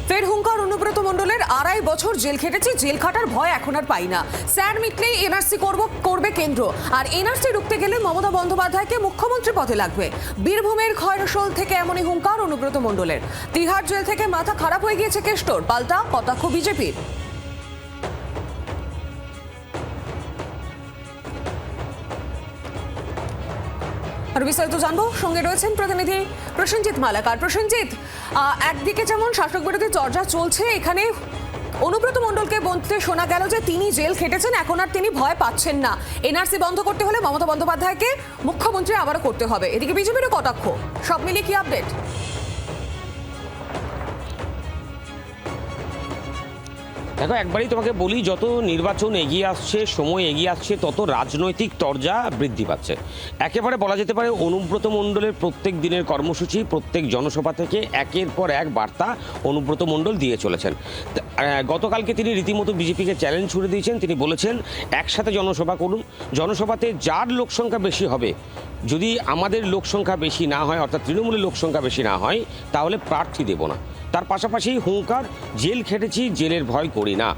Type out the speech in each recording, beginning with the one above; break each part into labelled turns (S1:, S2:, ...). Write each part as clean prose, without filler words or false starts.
S1: ফের হুঙ্কার অনুব্রত মণ্ডলের 2.5 বছর জেল খেটেছি, জেল খাটার ভয় এখন আর পাই না। স্যার মিটলেই এনআরসি করবে কেন্দ্র, আর এনআরসি রুখতে গেলে মমতা বন্দ্যোপাধ্যায়কে মুখ্যমন্ত্রী পদে লাগবে। বীরভূমের খয়রসোল থেকে এমনই হুঙ্কার অনুব্রত মণ্ডলের। তিহার জেল থেকে মাথা খারাপ হয়ে গিয়েছে কেষ্টর, পাল্টা কটাক্ষ বিজেপির। আর বিস্তারিত জানবো, সঙ্গে রয়েছেন প্রতিনিধি প্রসেনজিৎ মালাকার। প্রসেনজিৎ, একদিকে যেমন শাসক বিরোধী চর্চা চলছে, এখানে অনুব্রত মণ্ডলকে বলতে শোনা গেল যে তিনি জেল খেটেছেন, এখন আর তিনি ভয় পাচ্ছেন না। এনআরসি বন্ধ করতে হলে মমতা বন্দ্যোপাধ্যায়কে মুখ্যমন্ত্রী আবারও করতে হবে। এদিকে বিজেপিরও কটাক্ষ। সব মিলিয়ে কি আপডেট?
S2: দেখো, একবারই তোমাকে বলি, যত নির্বাচন এগিয়ে আসছে, সময় এগিয়ে আসছে, তত রাজনৈতিক তরজা বৃদ্ধি পাচ্ছে। একেবারে বলা যেতে পারে অনুব্রত মণ্ডলের প্রত্যেক দিনের কর্মসূচি, প্রত্যেক জনসভা থেকে একের পর এক বার্তা অনুব্রত মণ্ডল দিয়ে চলেছেন। গতকালকে তিনি রীতিমতো বিজেপিকে চ্যালেঞ্জ ছুড়ে দিয়েছেন। তিনি বলেছেন, একসাথে জনসভা করুন, জনসভাতে যার লোকসংখ্যা বেশি হবে, যদি আমাদের লোকসংখ্যা বেশি না হয়, অর্থাৎ তৃণমূলের লোকসংখ্যা বেশি না হয়, তাহলে প্রার্থী দেব না। তার পাশাপাশি হুঙ্কার, জেল খেটেছি, জেলের ভয় করি না।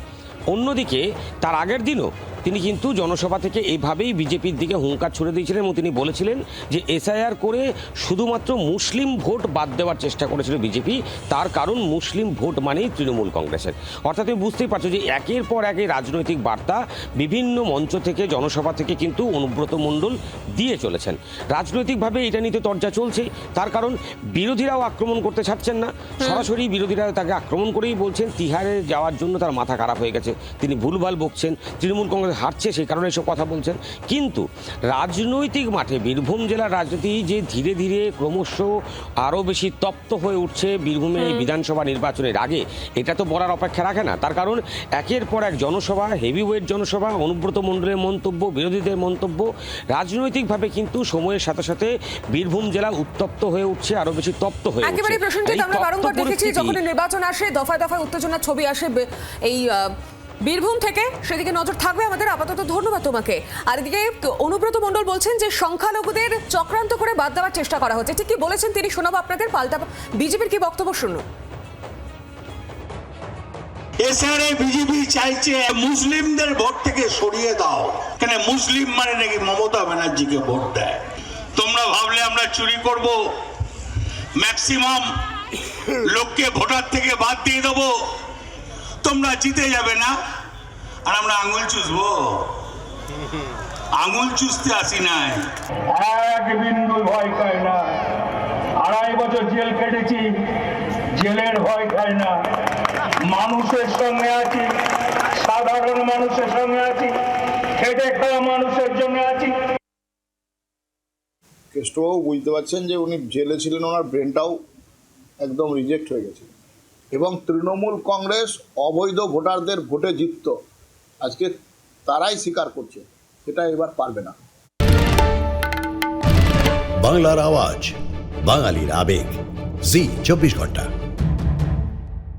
S2: অন্যদিকে তার আগের দিনও তিনি কিন্তু জনসভা থেকে এইভাবেই বিজেপির দিকে হুঙ্কার ছুড়ে দিয়েছিলেন এবং তিনি বলেছিলেন যে এসআইআর করে শুধুমাত্র মুসলিম ভোট বাদ দেওয়ার চেষ্টা করেছিল বিজেপি, তার কারণ মুসলিম ভোট মানেই তৃণমূল কংগ্রেসের। অর্থাৎ তুমি বুঝতেই পারছো যে একের পর এক রাজনৈতিক বার্তা বিভিন্ন মঞ্চ থেকে, জনসভা থেকে কিন্তু অনুব্রত মণ্ডল দিয়ে চলেছেন। রাজনৈতিকভাবে এটা নিতে চর্চা চলছে, তার কারণ বিরোধীরাও আক্রমণ করতে ছাড়ছেন না। সরাসরি বিরোধীরা তাকে আক্রমণ করেই বলছেন তিহারে যাওয়ার জন্য তার মাথা খারাপ হয়ে গেছে, তিনি ভুলভাল বকছেন, তৃণমূল কংগ্রেস হারছে সেই কারণে এসব কথা বলছেন। কিন্তু রাজনৈতিক মাঠে বীরভূম জেলার রাজনীতি যে ধীরে ধীরে ক্রমশ আরও বেশি তপ্ত হয়ে উঠছে বীরভূমে এই বিধানসভা নির্বাচনের আগে, এটা তো বলার অপেক্ষা রাখে না। তার কারণ একের পর এক জনসভা, হেভিওয়েট জনসভা, অনুব্রত মণ্ডলের মন্তব্য, বিরোধীদের মন্তব্য, রাজনৈতিকভাবে কিন্তু সময়ের সাথে সাথে বীরভূম জেলা উত্তপ্ত হয়ে উঠছে, আরও বেশি তপ্ত হয়ে উঠছে।
S1: একেবারে প্রসেনজিৎ, আমরা বারংবার দেখেছি যখন নির্বাচন আসে, দফায় দফায় উত্তেজনার ছবি আসে এই বীরভূম থেকে, সেদিকে নজর থাকবে আমাদের। আপাতত ধন্যবাদ তোমাকে। আর এদিকে অনুব্রত মণ্ডল বলছেন যে সংখ্যালঘুদের চক্রান্ত করে বাদ দেওয়ার চেষ্টা করা হচ্ছে। ঠিক কি বলেছেন তিনি শোনাবো আপনাদের, পাল্টা বিজেপির কি বক্তব্য শুনুন।
S3: এছাড়া বিজেপি চাইছে মুসলিমদের ভোট থেকে সরিয়ে দাও, কেন মুসলিম মানে নাকি মমতা ব্যানার্জিকে ভোট দেয়। তোমরা ভাবলে আমরা চুরি করব, ম্যাক্সিমাম লোককে ভোটার থেকে বাদ দিয়ে দেবো, তোমরা জিতে যাবে না, আর আমরা আঙুল চুষবো? আঙুল চুষতে আসি নাই,
S4: এক বিন্দু ভয় খায় না। 2.5 বছর জেল কেটেছি, জেলের ভয় খায় না। মানুষের সঙ্গে আছি, সাধারণ মানুষের সঙ্গে আছি, খেটে খাওয়া মানুষের জন্য আছি।
S5: কেষ্টবাবু বুঝতে পারছেন যে উনি জেলে ছিলেন, ওনার ব্রেনটাও একদম রিজেক্ট হয়ে গেছে, এবং তৃণমূল কংগ্রেস অবৈধ ভোটারদের ভোটে জিতত, আজকে তারাই স্বীকার করছে, সেটা এবার পারবে না।
S6: বাংলার আওয়াজ, বাঙালির আবেগ, জি 24 ঘন্টা।